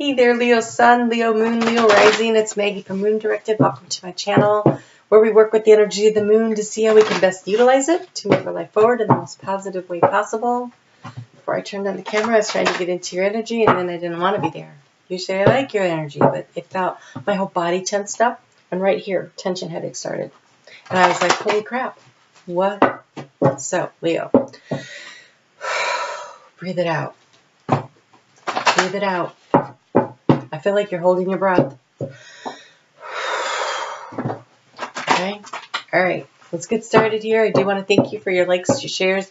Hey there, Leo Sun, Leo Moon, Leo Rising. It's Maggie from Moon Directed. Welcome to my channel where we work with the energy of the moon to see how we can best utilize it to move our life forward in the most positive way possible. Before I turned on the camera, I was trying to get into your energy and then I didn't want to be there. Usually I like your energy, but it felt my whole body tensed up and right here, tension headache started. And I was like, holy crap, what? So, Leo, breathe it out. Breathe it out. I feel like you're holding your breath. Okay. All right. Let's get started here. I do want to thank you for your likes, your shares,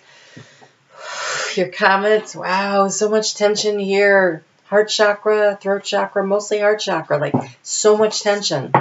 your comments. Wow, so much tension here. Heart chakra, throat chakra, mostly heart chakra. Like so much tension.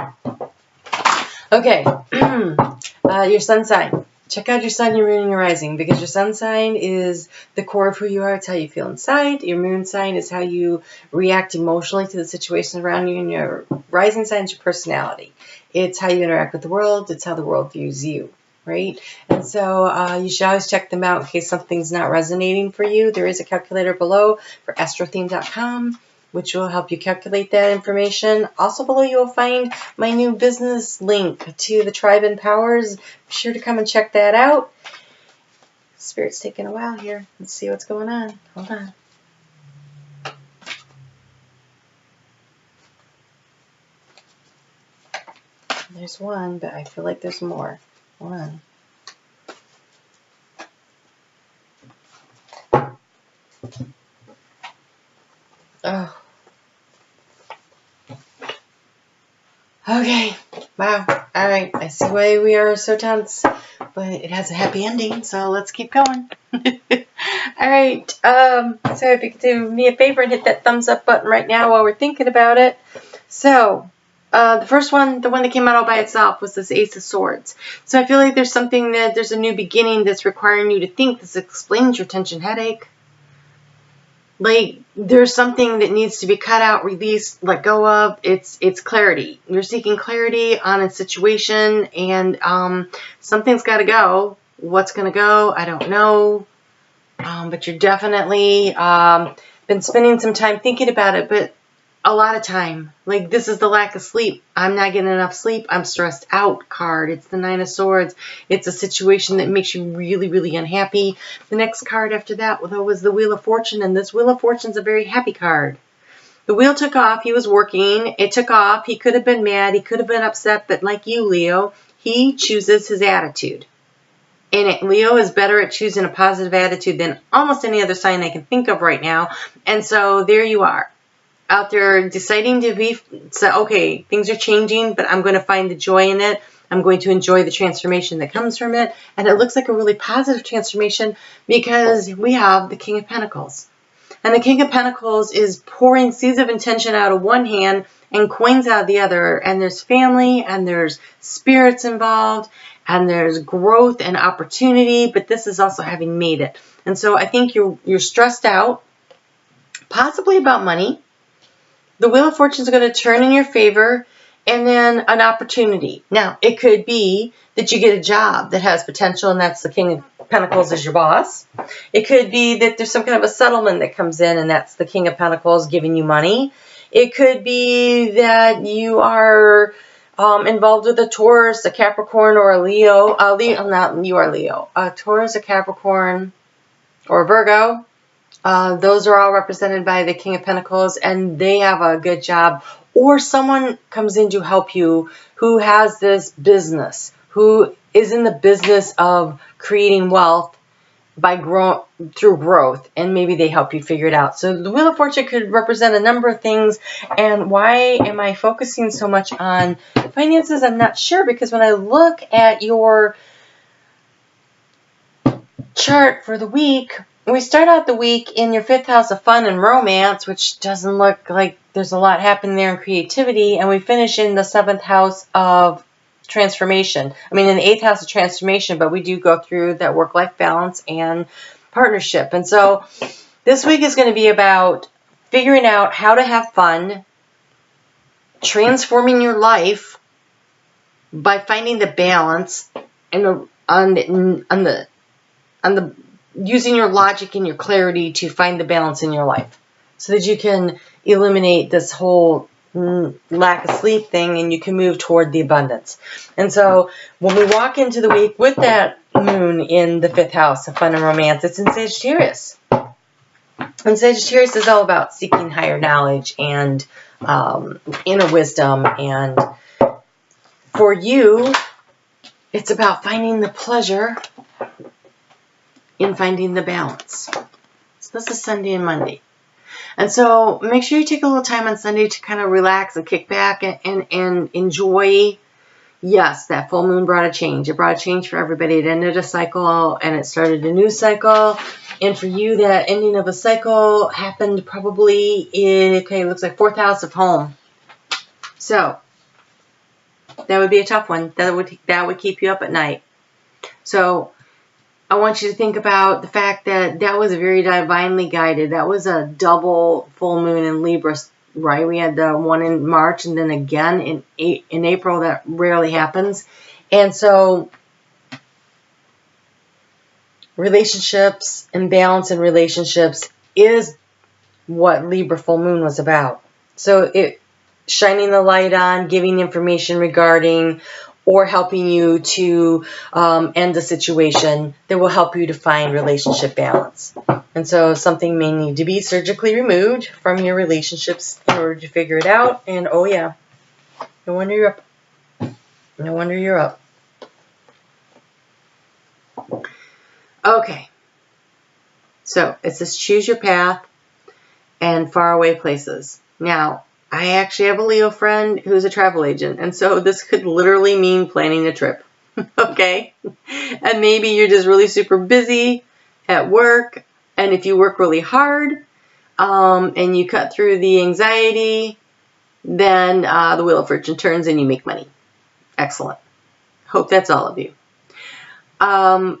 Okay. Your sun sign. Check out your sun, your moon, and your rising, because your sun sign is the core of who you are. It's how you feel inside. Your moon sign is how you react emotionally to the situations around you, and your rising sign is your personality. It's how you interact with the world. It's how the world views you, right? And so you should always check them out in case something's not resonating for you. There is a calculator below for astrotheme.com, which will help you calculate that information. Also below you will find my new business link to the Tribe Empowers. Be sure to come and check that out. Spirit's taking a while here. Let's see what's going on. Hold on. There's one, but I feel like there's more. Hold on. Oh. Okay. Wow. All right. I see why we are so tense, but it has a happy ending, so let's keep going. All right. So if you could do me a favor and hit that thumbs up button right now while we're thinking about it. So the first one, the one that came out all by itself, was this Ace of Swords. So I feel like there's something that there's a new beginning that's requiring you to think. This explains your tension headache. Like there's something that needs to be cut out, released, let go of. It's clarity. You're seeking clarity on a situation, and something's got to go. What's going to go? I don't know. But you're definitely been spending some time thinking about it, but a lot of time. Like this is the lack of sleep. I'm not getting enough sleep. I'm stressed out card. It's the Nine of Swords. It's a situation that makes you really, really unhappy. The next card after that, though, was the Wheel of Fortune, and this Wheel of Fortune is a very happy card. The wheel took off. He was working. It took off. He could have been mad. He could have been upset, but like you, Leo, he chooses his attitude. And Leo is better at choosing a positive attitude than almost any other sign I can think of right now. And so there you are. Out there deciding to be, so, okay, things are changing, but I'm going to find the joy in it. I'm going to enjoy the transformation that comes from it. And it looks like a really positive transformation because we have the King of Pentacles. And the King of Pentacles is pouring seeds of intention out of one hand and coins out of the other. And there's family and there's spirits involved and there's growth and opportunity, but this is also having made it. And so I think you're stressed out, possibly about money. The Wheel of Fortune is going to turn in your favor, and then an opportunity. Now, it could be that you get a job that has potential, and that's the King of Pentacles as your boss. It could be that there's some kind of a settlement that comes in, and that's the King of Pentacles giving you money. It could be that you are involved with a Taurus, a Capricorn, or a Leo. Not you are Leo. A Taurus, a Capricorn, or a Virgo. Those are all represented by the King of Pentacles, and they have a good job. Or someone comes in to help you who has this business, who is in the business of creating wealth by through growth, and maybe they help you figure it out. So the Wheel of Fortune could represent a number of things. And why am I focusing so much on finances? I'm not sure, because when I look at your chart for the week, we start out the week in your 5th house of fun and romance, which doesn't look like there's a lot happening there in creativity. And we finish in the 7th house of transformation. I mean, in the 8th house of transformation, but we do go through that work-life balance and partnership. And so this week is going to be about figuring out how to have fun, transforming your life by finding the balance and on the using your logic and your clarity to find the balance in your life. so that you can eliminate this whole lack of sleep thing, and you can move toward the abundance. And so when we walk into the week with that moon in the 5th house of fun and romance, it's in Sagittarius. And Sagittarius is all about seeking higher knowledge and inner wisdom. And for you, it's about finding the pleasure in finding the balance. So this is Sunday and Monday. And so make sure you take a little time on Sunday to kind of relax and kick back and enjoy. Yes, that full moon brought a change. It brought a change for everybody. It ended a cycle and it started a new cycle. And for you, that ending of a cycle happened probably in, okay, it looks like 4th house of home. So that would be a tough one. That would keep you up at night. So I want you to think about the fact that that was very divinely guided. That was a double full moon in Libra, right? We had the one in March and then again in April. That rarely happens. And so relationships and balance in relationships is what Libra full moon was about. So it shining the light on, giving information regarding or helping you to end a situation that will help you to find relationship balance. And so something may need to be surgically removed from your relationships in order to figure it out. And oh yeah, no wonder you're up. No wonder you're up. Okay. So it says choose your path and faraway places. Now, I actually have a Leo friend who's a travel agent, and so this could literally mean planning a trip, okay? And maybe you're just really super busy at work, and if you work really hard and you cut through the anxiety, then the Wheel of Fortune turns and you make money. Excellent. Hope that's all of you.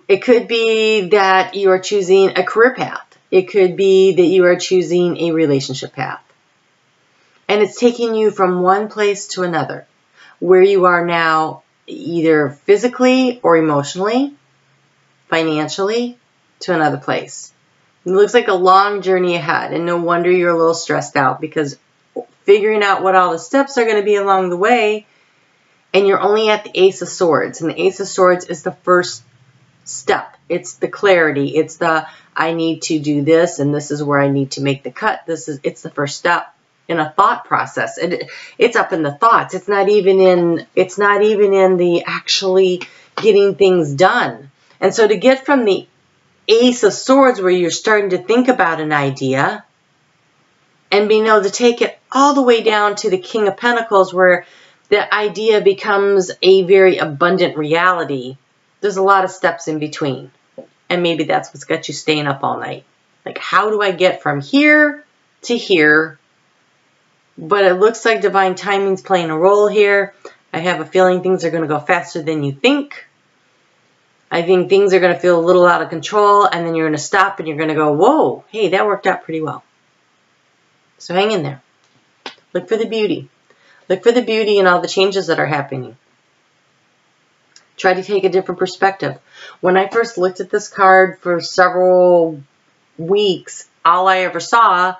It could be that you are choosing a career path. It could be that you are choosing a relationship path. And it's taking you from one place to another, where you are now, either physically or emotionally, financially, to another place. It looks like a long journey ahead, and no wonder you're a little stressed out, because figuring out what all the steps are going to be along the way, and you're only at the Ace of Swords, and the Ace of Swords is the first step. It's the clarity. It's the, I need to do this, and this is where I need to make the cut. It's the first step in a thought process. It's up in the thoughts. It's not even in the actually getting things done. And so to get from the Ace of Swords, where you're starting to think about an idea, and being able to take it all the way down to the King of Pentacles, where the idea becomes a very abundant reality, there's a lot of steps in between. And maybe that's what's got you staying up all night. Like, how do I get from here to here? But it looks like divine timing's playing a role here. I have a feeling things are going to go faster than you think. I think things are going to feel a little out of control, and then you're going to stop and you're going to go, whoa, hey, that worked out pretty well. So hang in there. Look for the beauty. Look for the beauty in all the changes that are happening. Try to take a different perspective. When I first looked at this card for several weeks, all I ever saw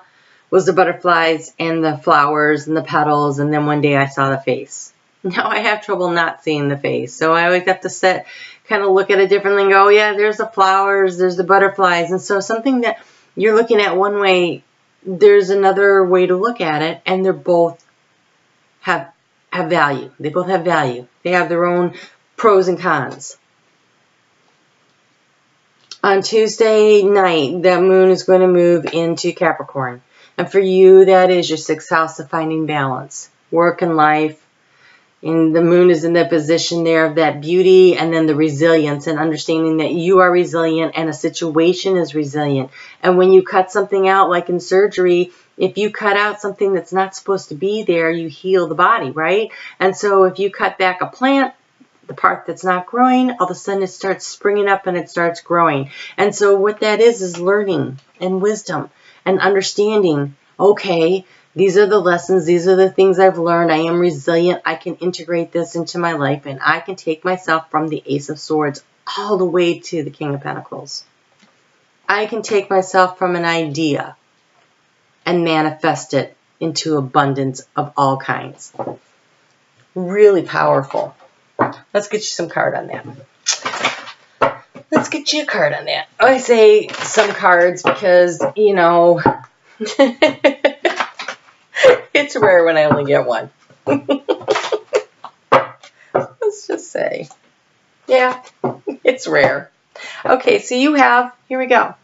was the butterflies and the flowers and the petals, and then one day I saw the face. Now I have trouble not seeing the face, so I always have to kind of look at it differently and go, oh yeah, there's the flowers, there's the butterflies. And so something that you're looking at one way, there's another way to look at it, and they're both have value. They both have value. They have their own pros and cons. On Tuesday night, that moon is going to move into Capricorn. And for you, that is your 6th house of finding balance, work and life. And the moon is in the position there of that beauty, and then the resilience, and understanding that you are resilient and a situation is resilient. And when you cut something out, like in surgery, if you cut out something that's not supposed to be there, you heal the body, right? And so if you cut back a plant, the part that's not growing, all of a sudden it starts springing up and it starts growing. And so what that is learning and wisdom and understanding, okay, these are the lessons, these are the things I've learned, I am resilient, I can integrate this into my life, and I can take myself from the Ace of Swords all the way to the King of Pentacles. I can take myself from an idea and manifest it into abundance of all kinds. Really powerful. Let's get you some card on that. Let's get you a card on that. I say some cards because, you know, it's rare when I only get one. Let's just say. Yeah, it's rare. Okay, so you have, here we go.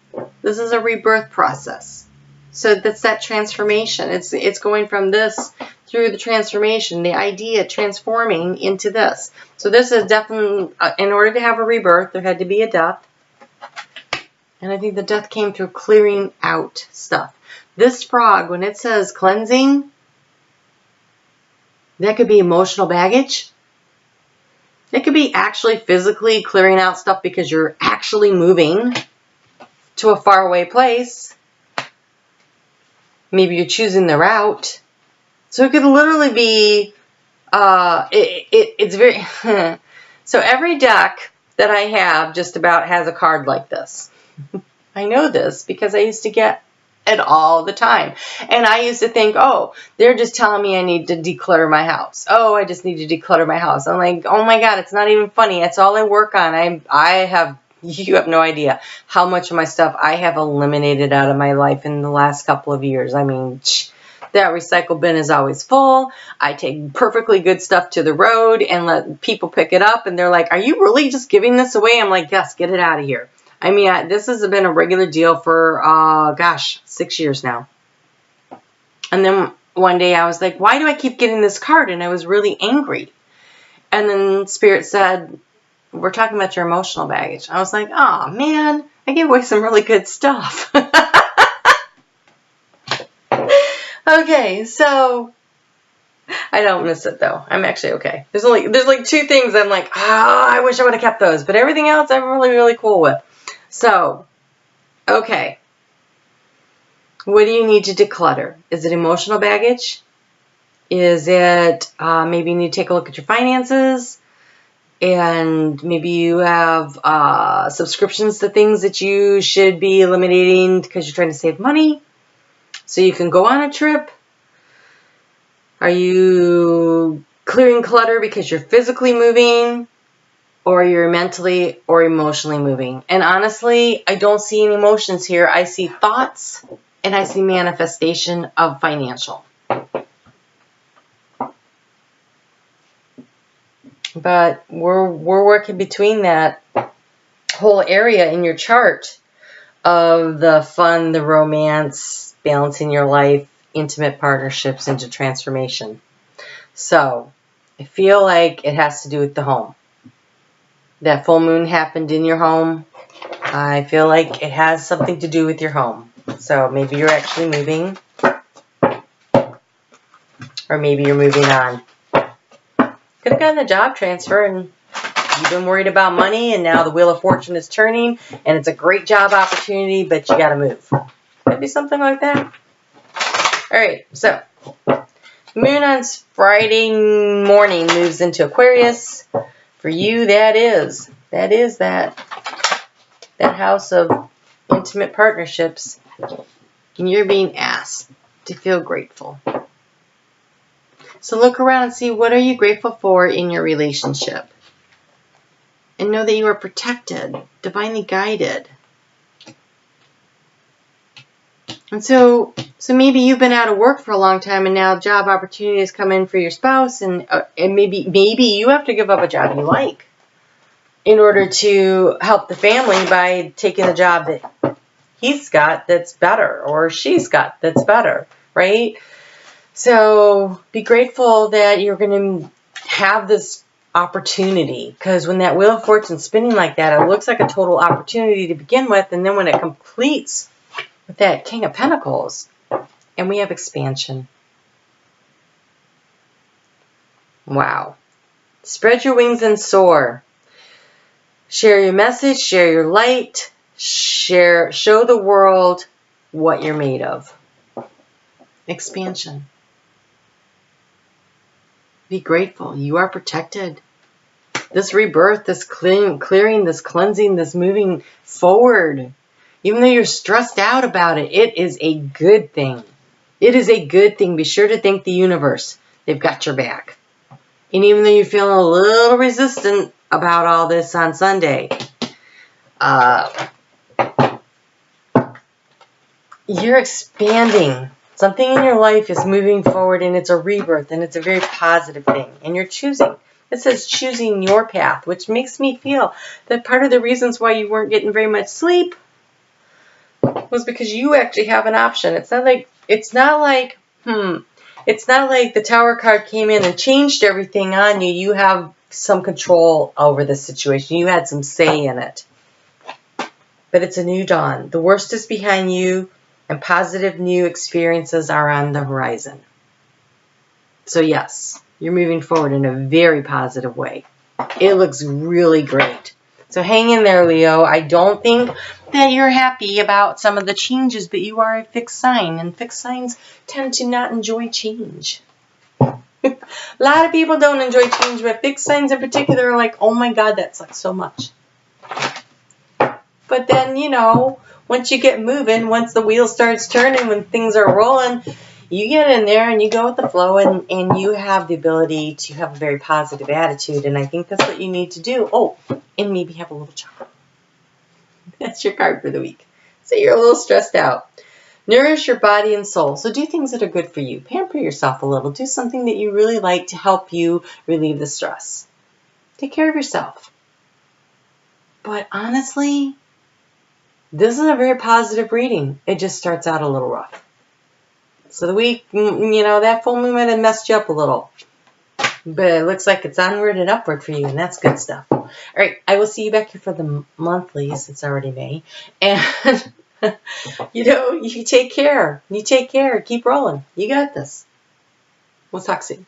This is a rebirth process. So that's that transformation. It's going from this through the transformation, the idea transforming into this. So this is definitely, in order to have a rebirth, there had to be a death. And I think the death came through clearing out stuff. This frog, when it says cleansing, that could be emotional baggage. It could be actually physically clearing out stuff because you're actually moving to a faraway place. Maybe you're choosing the route. So it could literally be, it's very, so every deck that I have just about has a card like this. I know this because I used to get it all the time. And I used to think, oh, they're just telling me I need to declutter my house. Oh, I just need to declutter my house. I'm like, oh my God, it's not even funny. That's all I work on. You have no idea how much of my stuff I have eliminated out of my life in the last couple of years. I mean, that recycle bin is always full. I take perfectly good stuff to the road and let people pick it up. And they're like, are you really just giving this away? I'm like, yes, get it out of here. I mean, this has been a regular deal for, 6 years now. And then one day I was like, why do I keep getting this card? And I was really angry. And then Spirit said, we're talking about your emotional baggage. I was like, oh man, I gave away some really good stuff. Okay, so I don't miss it though. I'm actually okay. There's like 2 things I'm like, oh, I wish I would have kept those. But everything else I'm really, really cool with. So, okay. What do you need to declutter? Is it emotional baggage? Is it maybe you need to take a look at your finances? And maybe you have subscriptions to things that you should be eliminating because you're trying to save money so you can go on a trip. Are you clearing clutter because you're physically moving or you're mentally or emotionally moving? And honestly, I don't see any emotions here. I see thoughts and I see manifestation of financial. But we're working between that whole area in your chart of the fun, the romance, balancing your life, intimate partnerships into transformation. So I feel like it has to do with the home. That full moon happened in your home. I feel like it has something to do with your home. So maybe you're actually moving. Or maybe you're moving on. Could have gotten a job transfer and you've been worried about money and now the Wheel of Fortune is turning and it's a great job opportunity, but you got to move. Could be something like that. All right, so moon on Friday morning moves into Aquarius. For you, that is that house of intimate partnerships. And you're being asked to feel grateful. So look around and see what are you grateful for in your relationship. And know that you are protected, divinely guided. And so maybe you've been out of work for a long time and now job opportunities come in for your spouse and maybe you have to give up a job you like in order to help the family by taking a job that he's got that's better or she's got that's better, right? So be grateful that you're going to have this opportunity, because when that Wheel of Fortune is spinning like that, it looks like a total opportunity to begin with, and then when it completes with that King of Pentacles, and we have expansion. Wow. Spread your wings and soar. Share your message, share your light, show the world what you're made of. Expansion. Be grateful. You are protected. This rebirth, this clearing, this cleansing, this moving forward, even though you're stressed out about it, it is a good thing. It is a good thing. Be sure to thank the universe. They've got your back. And even though you're feeling a little resistant about all this on Sunday, you're expanding. Something in your life is moving forward, and it's a rebirth, and it's a very positive thing. And you're choosing. It says choosing your path, which makes me feel that part of the reasons why you weren't getting very much sleep was because you actually have an option. It's not like the Tower card came in and changed everything on you. You have some control over the situation. You had some say in it. But it's a new dawn. The worst is behind you, and positive new experiences are on the horizon. So yes, you're moving forward in a very positive way. It looks really great. So hang in there, Leo. I don't think that you're happy about some of the changes, but you are a fixed sign, and fixed signs tend to not enjoy change. A lot of people don't enjoy change, but fixed signs in particular are like, oh my God, that sucks so much. But then, you know, once you get moving, once the wheel starts turning, when things are rolling, you get in there and you go with the flow, and you have the ability to have a very positive attitude. And I think that's what you need to do. Oh, and maybe have a little chocolate. That's your card for the week. So you're a little stressed out. Nourish your body and soul. So do things that are good for you. Pamper yourself a little. Do something that you really like to help you relieve the stress. Take care of yourself. But honestly, this is a very positive reading. It just starts out a little rough. So the week, you know, that full moon might have messed you up a little. But it looks like it's onward and upward for you, and that's good stuff. All right, I will see you back here for the monthlies. It's already May. And, you know, you take care. You take care. Keep rolling. You got this. We'll talk soon.